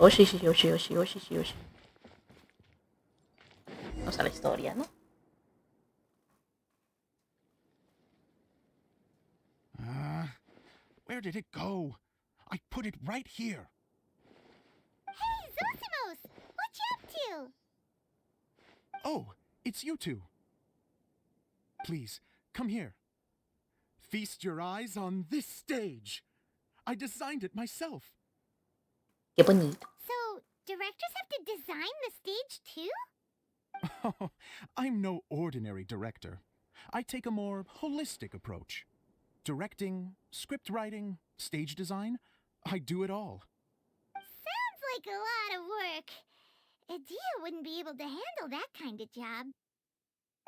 Oshi, oshi, oshi, oshi, oshi, oshi. Vamos a la historia, ¿no? Where did it go? I put it right here. Hey, Zosimos! What you up to? Oh, it's you two. Please, come here. Feast your eyes on this stage. I designed it myself. Qué bonito. So, directors have to design the stage too? Oh, I'm no ordinary director. I take a more holistic approach. Directing, script writing, stage design, I do it all. Sounds like a lot of work. Adia wouldn't be able to handle that kind of job.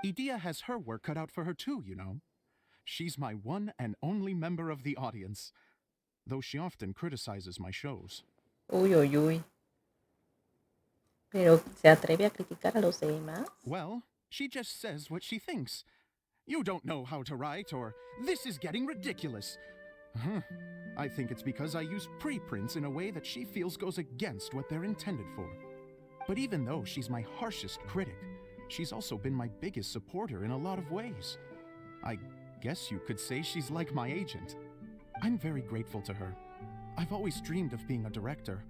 Idia has her work cut out for her too, you know. She's my one and only member of the audience, though she often criticizes my shows. Uy, uy, uy. Pero se atreve a criticar a los demás. Well, she just says what she thinks. You don't know how to write, or this is getting ridiculous. I think it's because I use preprints in a way that she feels goes against what they're intended for. But even though she's my harshest critic, she's also been my biggest supporter in a lot of ways. I guess you could say she's like my agent. I'm very grateful to her. I've always dreamed of being a director,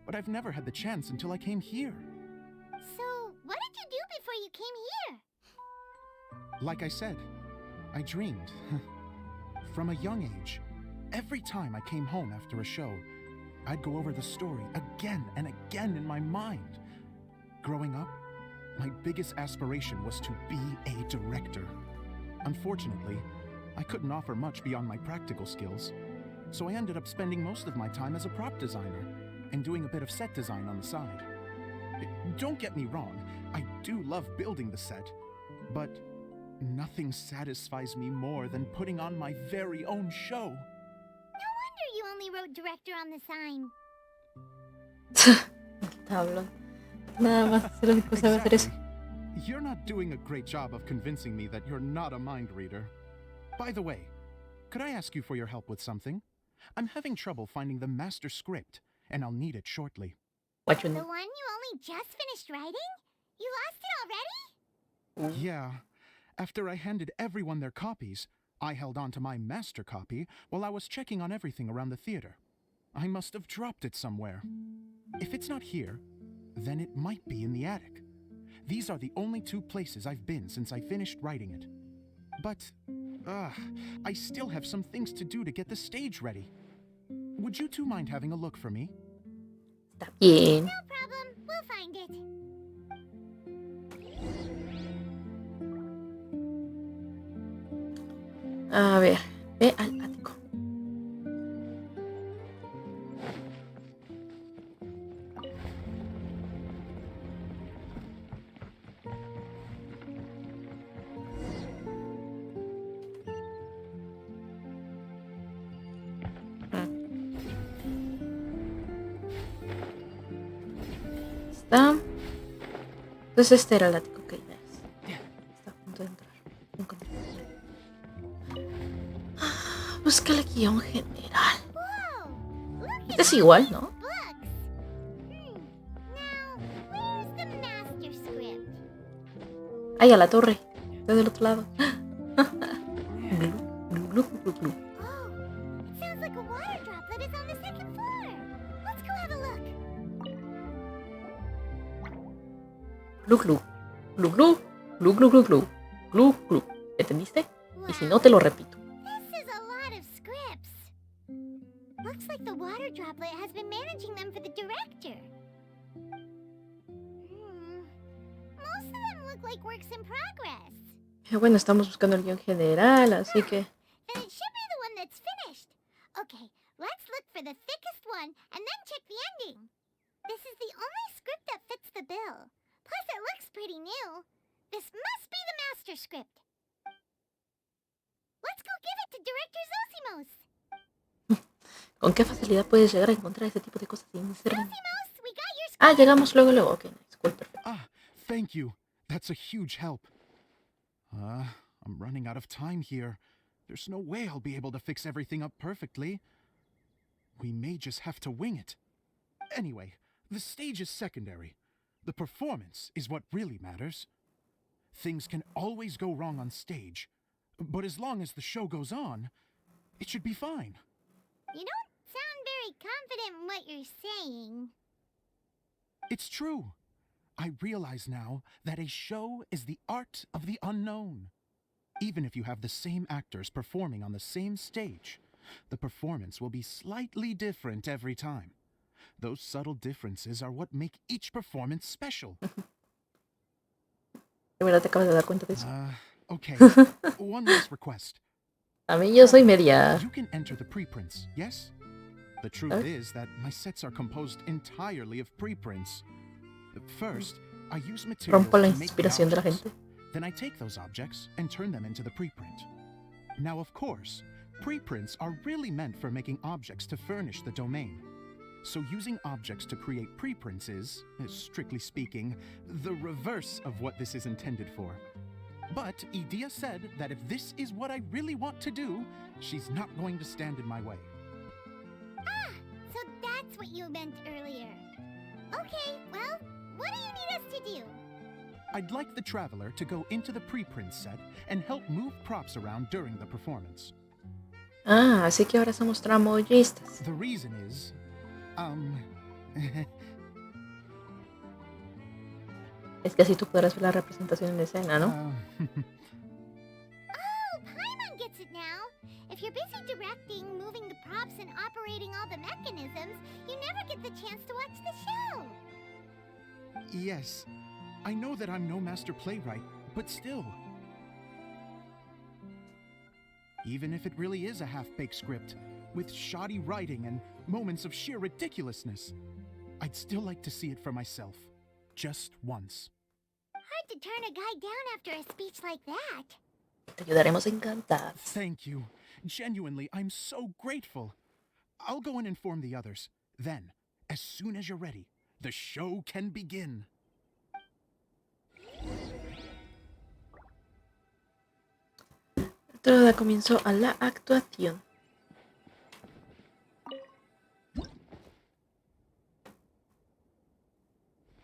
but I've never had the chance until I came here. So, what did you do before you came here? Like I said, I dreamed. From a young age, every time I came home after a show, I'd go over the story again and again in my mind. Growing up, my biggest aspiration was to be a director. Unfortunately, I couldn't offer much beyond my practical skills, so I ended up spending most of my time as a prop designer and doing a bit of set design on the side. Don't get me wrong, I do love building the set, but nothing satisfies me more than putting on my very own show. No wonder you only wrote director on the sign. Hablo. Nada más hacer lo que sabe hacer eso. You're not doing a great job of convincing me that you're not a mind reader. By the way, could I ask you for your help with something? I'm having trouble finding the master script, and I'll need it shortly. What you The need? one you only just finished writing? You lost it already? Yeah. After I handed everyone their copies, I held on to my master copy while I was checking on everything around the theater. I must have dropped it somewhere. If it's not here, then it might be in the attic. These are the only two places I've been since I finished writing it. But, I still have some things to do to get the stage ready. Would you two mind having a look for me? Está bien. No problem. We'll find it. A ver, ve al ático. Está. Entonces este era el ático que ya es. Está a punto de entrar. Lo encontré. Busca el guión general. Whoa! Look Este at es igual, ¿no? books. Now, where's the master script? Ahí a la torre. Está del otro lado. Glu, glu, glu, glu, glu. Oh, it sounds like a water droplet is on the second floor. Let's go have a look. Glu, glu. Glu, glu. Glu, glu, glu, glu. Glu, glu. ¿Entendiste? Y si no, te lo repito. This is a lot of scripts. Looks like the water droplet has been managing them for the director. Most of them look like works in progress. Bueno, estamos buscando el guión general, así que... Then it should be the one that's finished. Okay, let's look for the thickest one and then check the ending. This is the only script that fits the bill. Plus it looks pretty new. This must be the master script. Let's go give it to Director Zosimos. ¿Con qué facilidad puedes llegar a encontrar ese tipo de cosas sin ser... Zosimos, we got your script. Ah, llegamos luego. Ok, nice, cool, perfecto. Ah, thank you. That's a huge help. I'm running out of time here. There's no way I'll be able to fix everything up perfectly. We may just have to wing it. Anyway, The stage is secondary. The performance is what really matters. Things can always go wrong on stage, but as long as the show goes on, it should be fine. You don't sound very confident in what you're saying. It's true. I realize now that a show is the art of the unknown. Even if you have the same actors performing on the same stage, the performance will be slightly different every time. Those subtle differences are what make each performance special. ¿De verdad te acabas de dar cuenta de eso? Okay. One last request. A mí yo soy media... You can enter the preprints, yes? The truth is that my sets are composed entirely of preprints. First, I use materials Rompo la to make the inspiración de la objects. gente. Then I take those objects and turn them into the preprint. Now, of course, preprints are really meant for making objects to furnish the domain. So using objects to create preprints is, strictly speaking, the reverse of what this is intended for. But Edea said that if this is what I really want to do, she's not going to stand in my way. Ah, so that's what you meant earlier. Okay, well, what do you need us to do? I'd like the Traveler to go into the preprint set and help move props around during the performance. Ah, así que ahora somos tramoyistas. The reason is, Es que así tú podrás ver la representación en escena, ¿no? Oh, Paimon gets it now. If you're busy directing, moving the props, and operating all the mechanisms, you never get the chance to watch the show. Yes, I know that I'm no master playwright, but still. Even if it really is a half-baked script, with shoddy writing and moments of sheer ridiculousness, I'd still like to see it for myself, just once. Hard to turn a guy down after a speech like that. Te ayudaremos encantados. Thank you. Genuinely, I'm so grateful. I'll go and inform the others. Then, as soon as you're ready, the show can begin. Todo da comienzo a la actuación.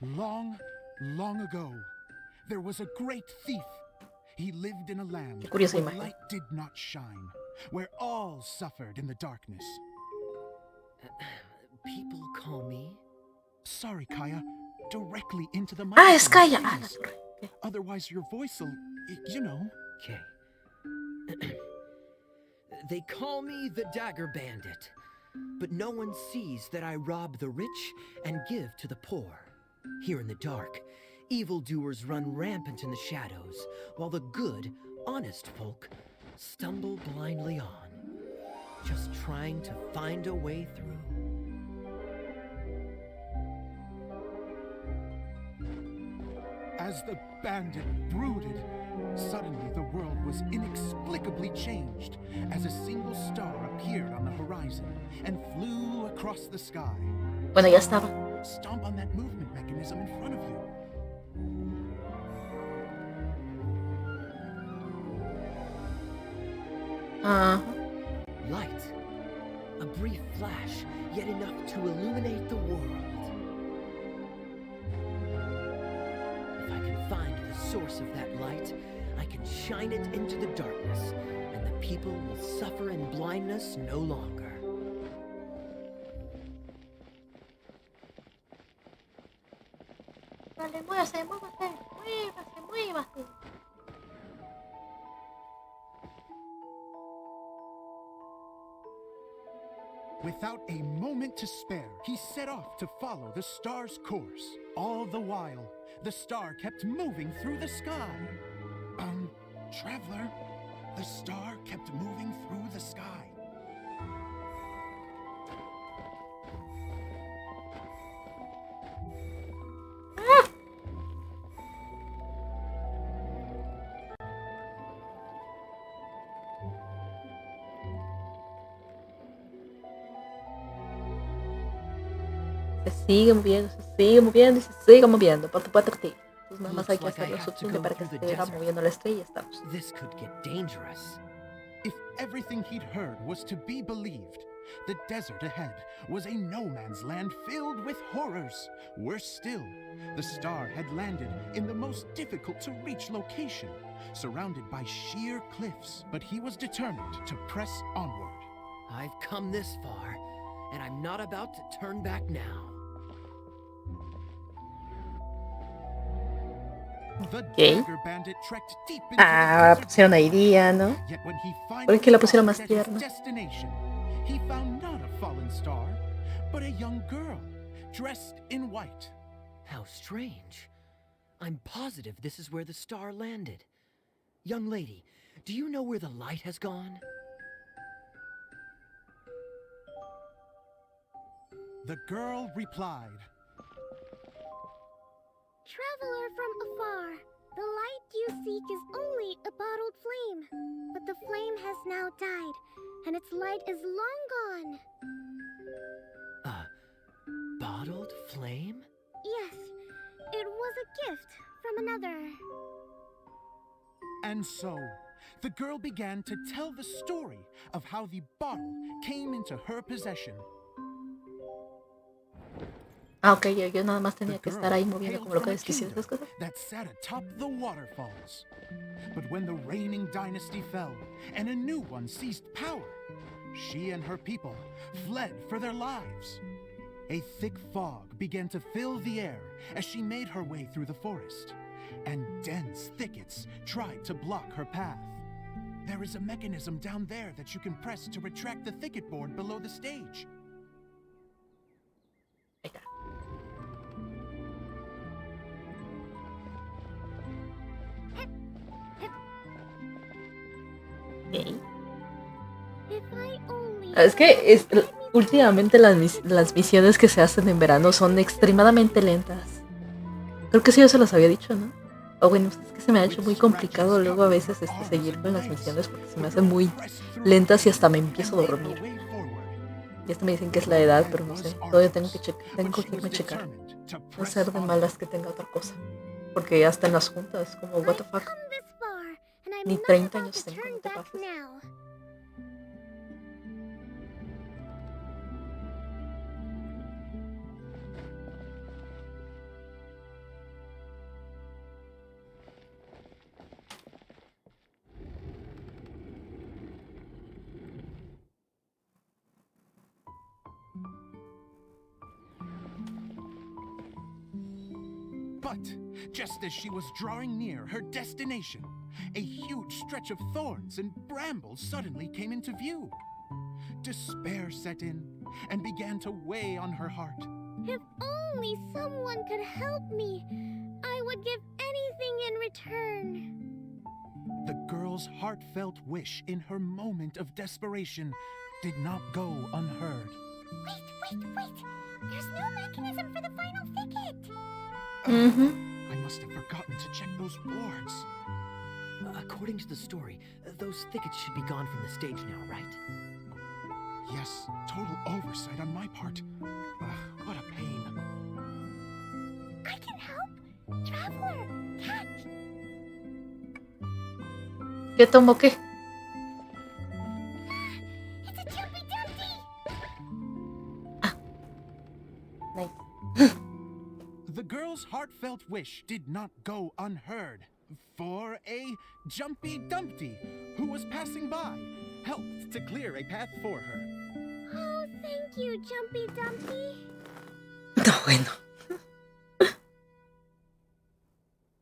Long, long ago, there was a great thief. He lived in a land Curiosa where imagen. light did not shine, where all suffered in the darkness. People call me... Sorry, Kaya. Directly into the Ah, es microphone, Kaya. Ah, la please. torre. Ok. Otherwise your voice will, you know. Okay. They call me the Dagger Bandit, but no one sees that I rob the rich and give to the poor. Here in the dark, evildoers run rampant in the shadows, while the good, honest folk stumble blindly on, just trying to find a way through. As the bandit brooded, suddenly the world was inexplicably changed as a single star appeared on the horizon and flew across the sky. Bueno, ya estaba. Stomp on that movement mechanism in front of you. Light. A brief flash, yet enough to illuminate the world. If I can find the source of that light, I can shine it into the darkness, and the people will suffer in blindness no longer. Dale, muévase, muévase, muévase, muévase. Without a moment to spare, he set off to follow the star's course. All the while, the star kept moving through the sky. Traveler, the star kept moving through the sky. Se sigue moviendo, se sigue moviendo y se sigue moviendo. Por tu parte, entonces nada más hay que hacerlo sutil para que se siga moviendo la estrella y ya estamos. This could get dangerous. If everything he'd heard was to be believed, The desert ahead was a no-man's land filled with horrors. Worse still, the star had landed in the most difficult-to-reach location, surrounded by sheer cliffs. But he was determined to press onward. I've come this far, and I'm not about to turn back now. The Okay. dagger bandit trekked deep into Ah, the desert. pusieron ahí día, ¿no? Yet when he ¿Por finally qué la pusieron más arrived at tierna? his destination, he found not a fallen star, but a young girl, dressed in white. How strange. I'm positive this is where the star landed. Young lady, do you know where the light has gone? The girl replied, Traveler from afar, the light you seek is only a bottled flame. But the flame has now died, and its light is long gone. A bottled flame? Yes, it was a gift from another. and so the girl began to tell the story of how the bottle came into her possession. Ah, ok, yo nada más The tenía que girl estar ahí moviendo hailed como lo from que a desquicié esas kingdom cosas. that sat atop the waterfalls. But when the reigning dynasty fell and a new one seized power, she and her people fled for their lives. A thick fog began to fill the air as she made her way through the forest, and dense thickets tried to block her path. There is a mechanism down there that you can press to retract the thicket board below the stage. Ahí está. Ok. If I only Es que últimamente las misiones que se hacen en verano son extremadamente lentas. Creo que sí, yo se los había dicho, ¿no? O bueno, es que se me ha hecho muy complicado luego a veces seguir con las misiones porque se me hacen muy lentas y hasta me empiezo a dormir. Y esto me dicen que es la edad, pero no sé. Todavía tengo que irme a checar. No ser de malas que tenga otra cosa. Porque hasta en las juntas, como what the fuck. come this far, and I'm Ni not 30 about años to tengo, turn no te back pases. now. But just as she was drawing near her destination, a huge stretch of thorns and brambles suddenly came into view. Despair set in and began to weigh on her heart. If only someone could help me, I would give anything in return. The girl's heartfelt wish in her moment of desperation did not go unheard. Wait! There's no mechanism for the final thicket! I must have forgotten to check those boards. According to the story, those thickets should be gone from the stage now, right? Yes, total oversight on my part. What a pain. I can help! Traveler, catch! ¿Qué tomo qué? It's a Jumpy Dumpty! Nice. The girl's heartfelt wish did not go unheard, for a Jumpy Dumpty, who was passing by, helped to clear a path for her. Oh, thank you, Jumpy Dumpty. No, bueno.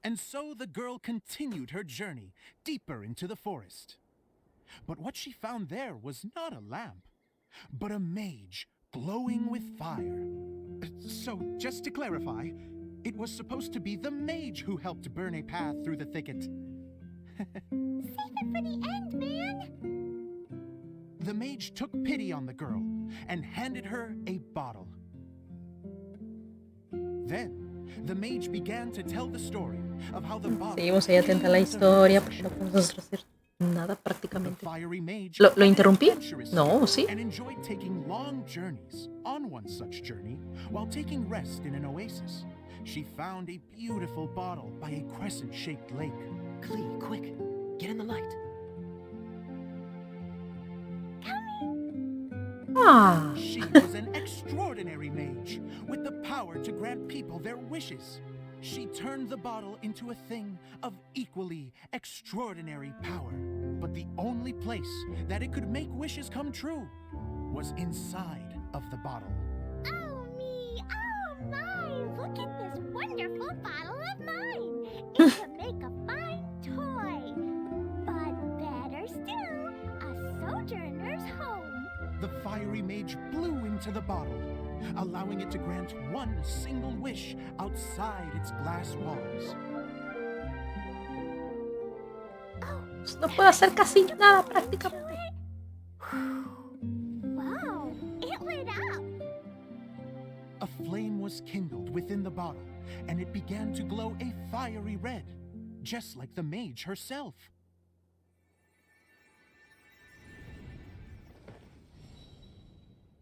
And so the girl continued her journey deeper into the forest. But what she found there was not a lamp, but a mage glowing with fire. So, just to clarify, it was supposed to be the mage who helped burn a path through the thicket. Save it for the end, man! The mage took pity on the girl and handed her a bottle. Then, the mage began to tell the story of how the bottle Seguimos ahí atenta a la came into historia her porque no possession. podemos nosotros hacer nada The prácticamente. fiery mage ¿Lo had an interrumpí? adventurous No, spirit sí. and enjoyed taking long journeys. On one such journey, while taking rest in an oasis, she found a beautiful bottle by a crescent-shaped lake. Clee, quick, get in the light. Ah. She was an extraordinary mage with the power to grant people their wishes. She turned the bottle into a thing of equally extraordinary power. But the only place that it could make wishes come true was inside of the bottle. Oh me, oh my, look at this wonderful bottle of mine. It could make a fine toy. But better still, a sojourner's home. The fiery mage blew into the bottle, allowing it to grant one single wish outside its glass walls. No puedo hacer casi nada prácticamente. Wow, it lit up. A flame was kindled within the bottle, and it began to glow a fiery red, just like the mage herself.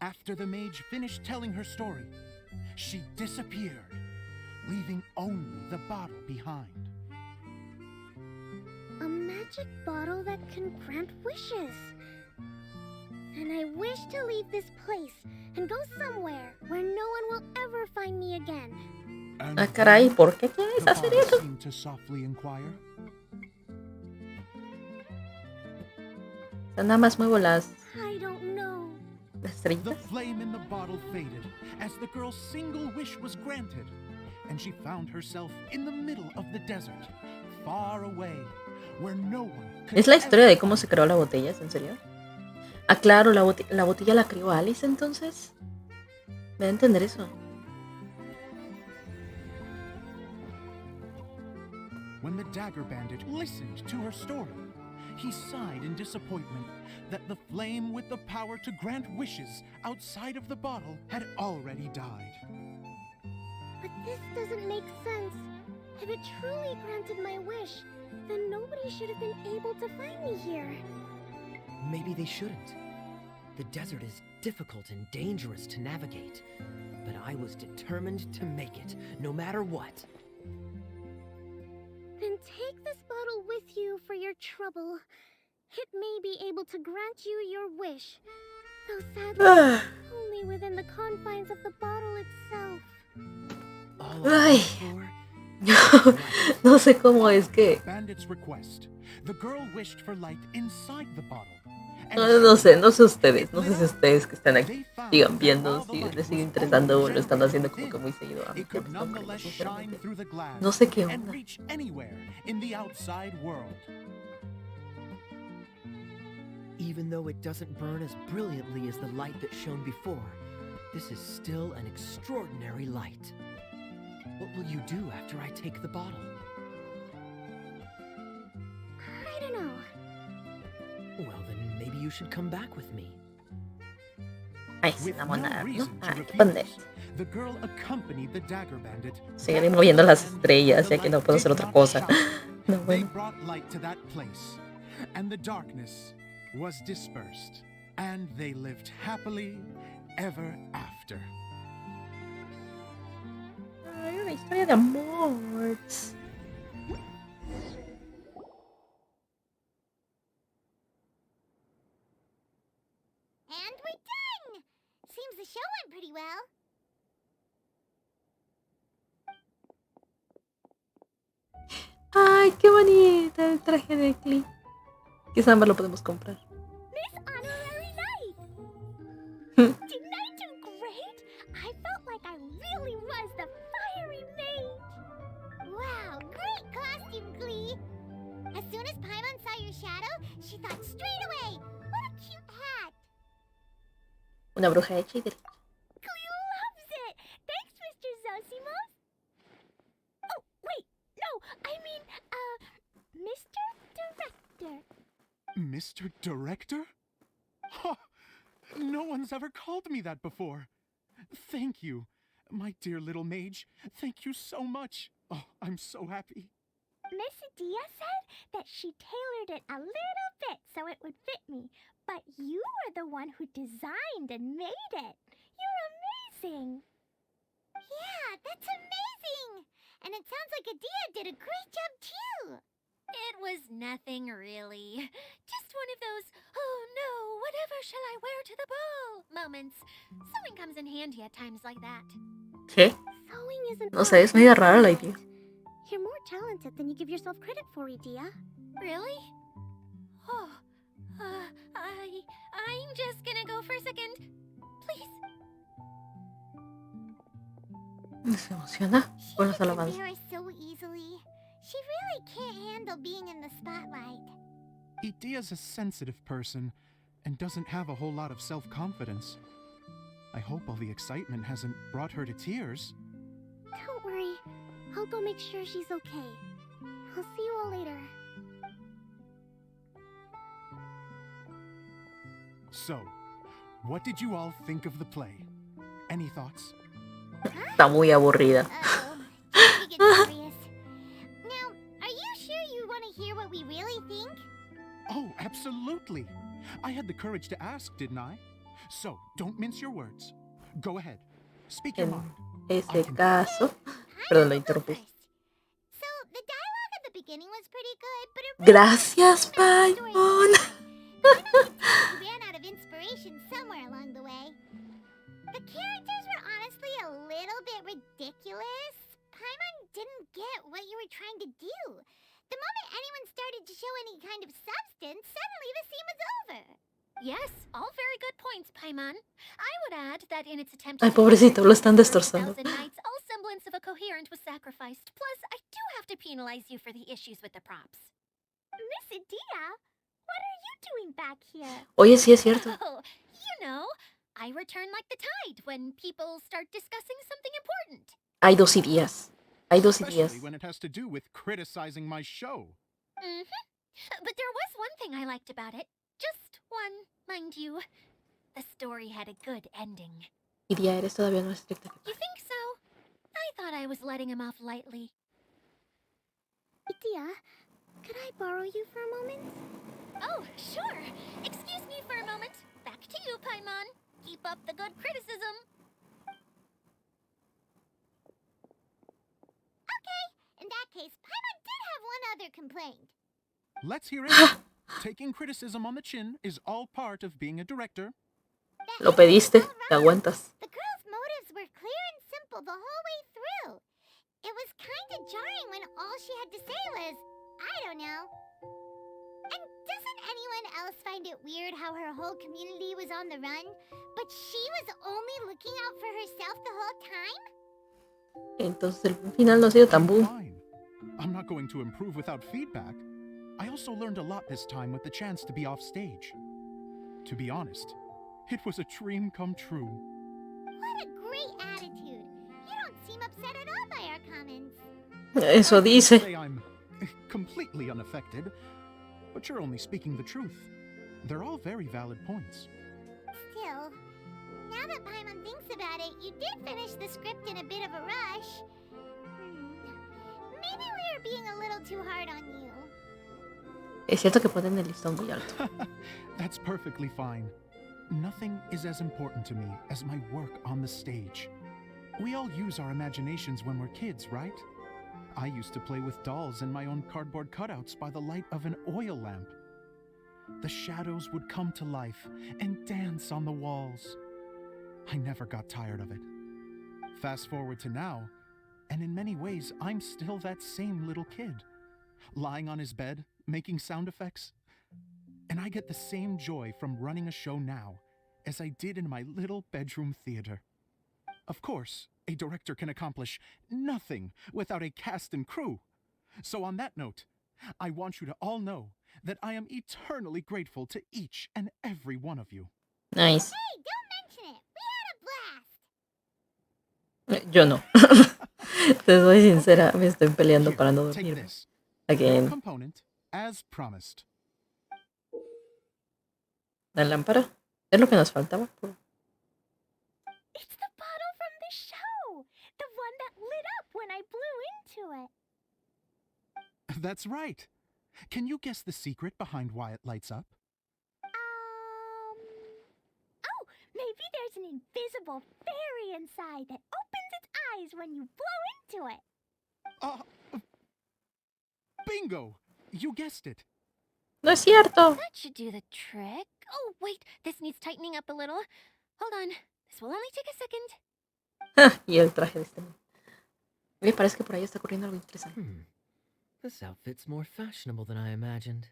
After the mage finished telling her story, she disappeared, leaving only the bottle behind. A magic bottle that can grant wishes. And I wish to leave this place and go somewhere where no one will ever find me again. Ah, caray, ¿por qué quieres The hacer bottle eso? seemed to softly inquire. O sea, nada más muevo las I don't know. The estrellitas. flame in the bottle faded as the girl's single wish was granted, and she found herself in the middle of the desert, far away, where no one could ¿Es la historia ever de cómo se creó la botella? ¿Es en serio? Ah, claro, la botella la creó Alice, entonces. Me da a entender eso. When the Dagger Bandit listened to her story, he sighed in disappointment that the flame with the power to grant wishes outside of the bottle had already died. But this doesn't make sense. If it truly granted my wish, then nobody should have been able to find me here. Maybe they shouldn't. The desert is difficult and dangerous to navigate, but I was determined to make it, no matter what. Then take this bottle with you for your trouble. It may be able to grant you your wish, though sadly, only within the confines of the bottle itself. All Ay. I asked for? No sé cómo es que... Bandit's request, the girl wished for light inside the bottle. No sé ustedes. No sé si ustedes que están aquí sigan viendo, si les sigue interesando o lo están haciendo como que muy seguido. A mí ya me está aburriendo, sinceramente. No sé qué onda. Even though it doesn't burn as brilliantly as the light that shone before, this is still an extraordinary light. What will you do after I take the bottle? I don't know. Well, then maybe you should come back with me. Ay, se enamora, ¿no? Ay, qué pendejo. The girl accompanied the Dagger Bandit. Seguiré moviendo las estrellas, ya que no puedo hacer otra cosa. No, They bueno. brought light to that place, and the darkness was dispersed, and they lived happily ever after. Ay, una historia de amor. And we're done! Seems the show went pretty well. Ay, qué bonita el traje de Klee. Quizá más lo podemos comprar. Miss Honorary Knight! Didn't I do great? I felt like I really was the fiery mage! Wow, great costume, Glee! As soon as Paimon saw your shadow, she thought straight away, what a cute hat! Una bruja hecha y derecha. Glee loves it! Thanks, Mr. Zosimos! Oh, wait, no, I mean, Mr. Director. Mr. Director? Ha! No one's ever called me that before. Thank you, my dear little mage. Thank you so much. Oh, I'm so happy. Miss Dia said that she tailored it a little bit so it would fit me, but you were the one who designed and made it. You're amazing. Yeah, that's amazing. And it sounds like Adia did a great job too. It was nothing really. Just just one of those, oh no, whatever shall I wear to the ball moments. Sewing comes in handy at times like that. ¿Qué? Sewing isn't No sé, es medio rara la idea. You're more talented than you give yourself credit for, Idia. Really? Oh, I'm just gonna go for a second. Please. Se emociona con las alabanzas. So easily. She really can't handle being in the spotlight. Idia's a sensitive person and doesn't have a whole lot of self-confidence. I hope all the excitement hasn't brought her to tears. Don't worry. I'll go make sure she's okay. I'll see you all later. So, what did you all think of the play? Any thoughts? Está muy aburrida. Now, are you sure you want to hear what we really think? Oh, absolutely. I had the courage to ask, didn't I? So, don't mince your words. Go ahead. Speak your mind. En ese caso... Perdón, lo interrumpí. So, the dialogue at the beginning was pretty good, but it Gracias, Paimon. ran out of inspiration somewhere along the way. The characters were honestly a little bit ridiculous. Paimon didn't get what you were trying to do. The moment anyone started to show any kind of substance, suddenly the scene was over. Yes, all very good points, Paimon. I would add that in its attempt Ay, pobrecito, lo están destrozando. all semblance of a coherent was sacrificed. Plus, I do have to penalize you for the issues with the props. Miss Idia, what are you doing back here? Oye, sí es cierto. Oh, you know, I return like the tide when people start discussing something important. Hay dos ideas. Hay dos ideas. Especially when it has to do with criticizing my show. But there was one thing I liked about it. Just one, mind you. The story had a good ending. Idia, eres todavía no estricta. You think so? I thought I was letting him off lightly. Idia, could I borrow you for a moment? Oh, sure. Excuse me for a moment. Back to you, Paimon. Keep up the good criticism. Okay, in that case, Paimon did have one other complaint. Let's hear it. Taking criticism on the chin is all part of being a director. Lo pediste, te aguantas. The girl's motives were clear and simple the whole way through. It was kind of jarring when all she had to say was, I don't know. And doesn't anyone else find it weird how her whole community was on the run, but she was only looking out for herself the whole time? Entonces el final no ha sido tan boom. Fine. I'm not going to improve without feedback. I also learned a lot this time with the chance to be off stage. To be honest, it was a dream come true. What a great attitude. You don't seem upset at all by our comments. Eso I dice. wouldn't say I'm completely unaffected, but you're only speaking the truth. They're all very valid points. Still, now that Paimon thinks about it, you did finish the script in a bit of a rush. Maybe we were being a little too hard on you. Es cierto que ponen el listón muy alto. That's perfectly fine. Nothing is as important to me as my work on the stage. We all use our imaginations when we're kids, right? I used to play with dolls and my own cardboard cutouts by the light of an oil lamp. The shadows would come to life and dance on the walls. I never got tired of it. Fast forward to now, and in many ways, I'm still that same little kid, lying on his bed, making sound effects. And I get the same joy from running a show now as I did in my little bedroom theater. Of course, a director can accomplish nothing without a cast and crew. So on that note, I want you to all know that I am eternally grateful to each and every one of you. Nice. Hey, don't mention it. We had a blast. Yo no. Te soy sincera, me estoy peleando para no Take dormir. this. Again. Your component, as promised. La lámpara. Es lo que nos faltaba. It's the bottle from the show. The one that lit up when I blew into it. That's right. Can you guess the secret behind why it lights up? Oh, maybe there's an invisible fairy inside that opens its eyes when you blow into it. Bingo! You guessed it. No es cierto. That should do the trick. Oh, wait, this needs tightening up a little. Hold on, this will only take a second. Y el traje de este man. Me parece que por ahí está ocurriendo algo interesante. This outfit's more fashionable than I imagined.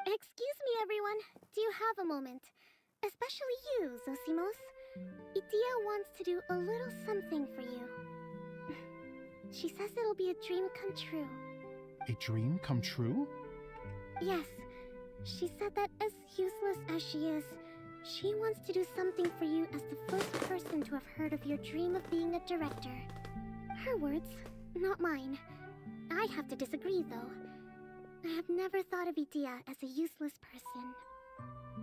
Excuse me, everyone. Do you have a moment? Especially you, Zosimos. Itia wants to do a little something for you. She says it'll be a dream come true. A dream come true? Yes. She said that as useless as she is, she wants to do something for you as the first person to have heard of your dream of being a director. Her words, not mine. I have to disagree, though. I have never thought of Itia as a useless person.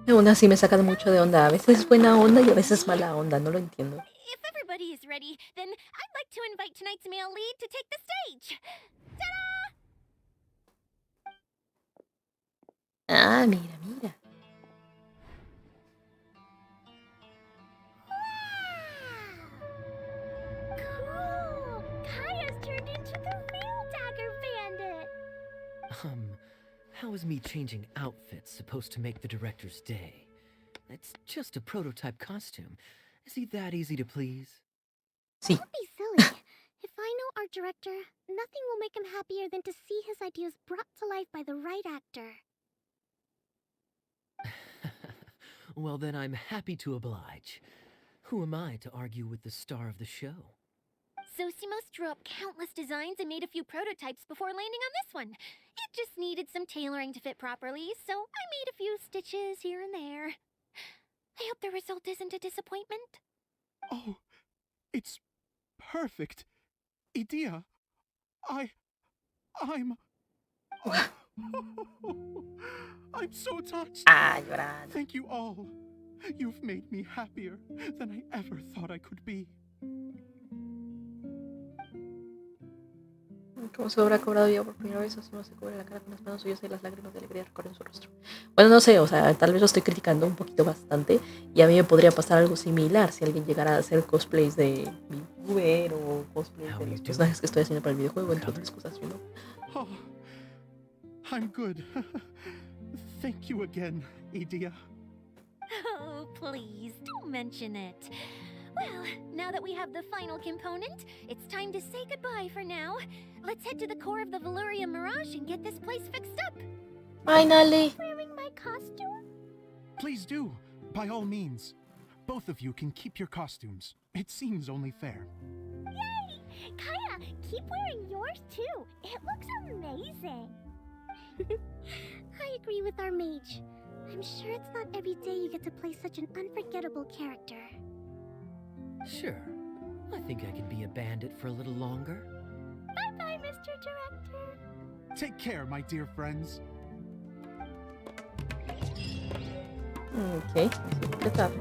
Aún así me sacan mucho de onda. A veces es buena onda y a veces mala onda. No lo entiendo. If everybody is ready, then I'd like to invite tonight's male lead to take the stage. Ah, mira, mira. Cool! Kaya's turned into the real Dagger Bandit! How is me changing outfits supposed to make the director's day? It's just a prototype costume. Is he that easy to please? Sí. Don't be silly. If I know our director, nothing will make him happier than to see his ideas brought to life by the right actor. Well, then I'm happy to oblige. Who am I to argue with the star of the show? Zosimos drew up countless designs and made a few prototypes before landing on this one. It just needed some tailoring to fit properly, so I made a few stitches here and there. I hope the result isn't a disappointment. Oh, it's perfect. Idia, I'm... I'm so touched. Ah, llorando. Thank you all. You've made me happier than I ever thought I could be. Como se habrá cobrado ya por primera vez, así no se cubre la cara con las manos suyas y las lágrimas de alegría recorren su rostro. Bueno, no sé, o sea, tal vez lo estoy criticando un poquito bastante y a mí me podría pasar algo similar si alguien llegara a hacer cosplays de mi VTuber o cosplays de los personajes que estoy haciendo para el videojuego, entre otras cosas, you know. Oh, I'm good. Thank you again, Idia. Oh, please, don't mention it. Well, now that we have the final component, it's time to say goodbye for now. Let's head to the core of the Valuria Mirage and get this place fixed up. Finally. Wearing my costume? Please do, by all means. Both of you can keep your costumes. It seems only fair. Yay! Kaya, keep wearing yours too. It looks amazing. I agree with our mage. I'm sure it's not every day you get to play such an unforgettable character. Sure. I think I can be a bandit for a little longer. Bye-bye, Mr. Director. Take care, my dear friends. Ok, completado.